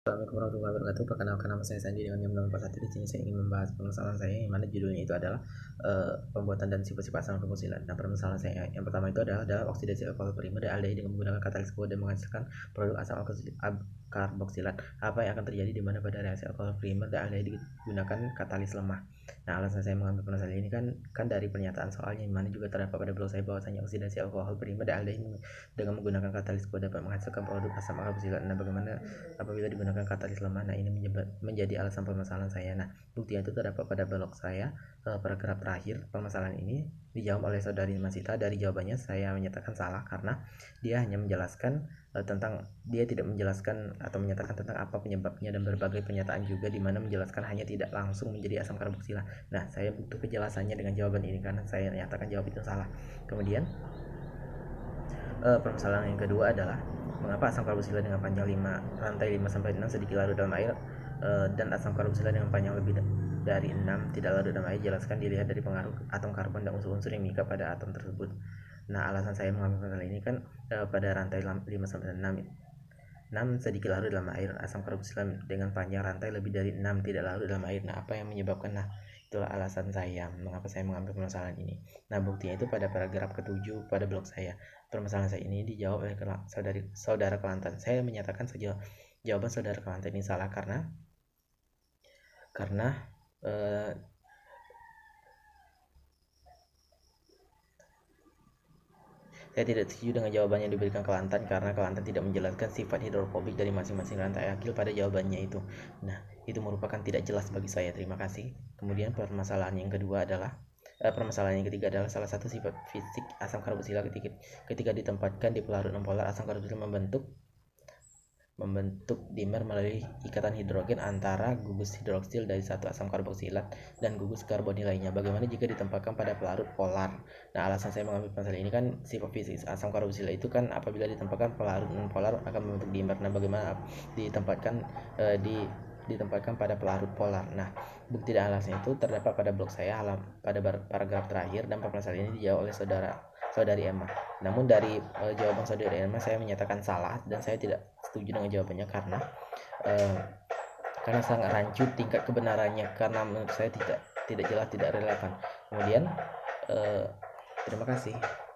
Assalamualaikum warahmatullahi wabarakatuh. Perkenalkan, nama saya Sandi dengan NIM 641. Di sini saya ingin membahas permasalahan saya yang mana judulnya itu adalah pembuatan dan sifat-sifat asam karboksilat. Nah, permasalahan saya yang pertama itu adalah oksidasi alkohol primer dan aldehyde dengan menggunakan katalis dan menghasilkan produk asam karboksilat. Apa yang akan terjadi di mana pada reaksi alkohol primer dan aldehyde digunakan katalis lemah? Nah, alasan saya mengambil permasalahan ini kan dari pernyataan soalnya, yang mana juga terdapat pada blog saya bahwasanya oksidasi alkohol primer dan aldehyde dengan menggunakan katalis dapat menghasilkan produk asam karboksilat. Nah, bagaimana apabila digunakan katalis lemah? Nah, ini menjadi alasan permasalahan saya. Nah, bukti itu terdapat pada blog saya. Paragraf terakhir permasalahan ini dijawab oleh saudari Masita. Dari jawabannya saya menyatakan salah karena dia hanya menjelaskan dia tidak menjelaskan atau menyatakan tentang apa penyebabnya, dan berbagai pernyataan juga di mana menjelaskan hanya tidak langsung menjadi asam karboksilat. Nah, saya butuh kejelasannya dengan jawaban ini karena saya menyatakan jawab itu salah. Kemudian permasalahan yang kedua adalah mengapa asam karboksilat dengan panjang rantai 5 sampai 6 sedikit larut dalam air dan asam karboksilat dengan panjang lebih dari 6 tidak larut dalam air. Jelaskan dilihat dari pengaruh atom karbon dan unsur-unsur yang mengikat pada atom tersebut. Nah, alasan saya mengambil masalah ini kan pada rantai 5 sampai 6 sedikit larut dalam air, asam karboksilat dengan panjang rantai lebih dari 6 tidak larut dalam air. Nah, apa yang menyebabkan? Nah, itulah alasan saya mengapa saya mengambil permasalahan ini. Nah, buktinya itu pada paragraf ke-7 pada blog saya. Permasalahan saya ini dijawab oleh saudara Kelantan. Saya menyatakan saja jawaban saudara Kelantan ini salah karena saya tidak setuju dengan jawaban yang diberikan Kelantan karena Kelantan tidak menjelaskan sifat hidrofobik dari masing-masing rantai akil pada jawabannya itu. Nah, itu merupakan tidak jelas bagi saya. Terima kasih. Kemudian permasalahan yang ketiga adalah salah satu sifat fisik asam karboksilat ketika ditempatkan di pelarut nonpolar. Asam karboksilat membentuk dimer melalui ikatan hidrogen antara gugus hidroksil dari satu asam karboksilat dan gugus karbonil lainnya. Bagaimana jika ditempatkan pada pelarut polar? Nah, alasan saya mengambil masalah ini kan sifat fisik asam karboksilat itu kan apabila ditempatkan pelarut non polar akan membentuk dimer. Nah, bagaimana ditempatkan pada pelarut polar? Nah, bukti dan alasan itu terdapat pada blog saya pada paragraf terakhir, dan permasalahan ini dijawab oleh saudari Emma. Namun dari jawaban saudari Emma saya menyatakan salah dan saya tidak setuju dengan jawabannya karena sangat rancu tingkat kebenarannya, karena menurut saya tidak jelas, tidak relevan. Kemudian terima kasih.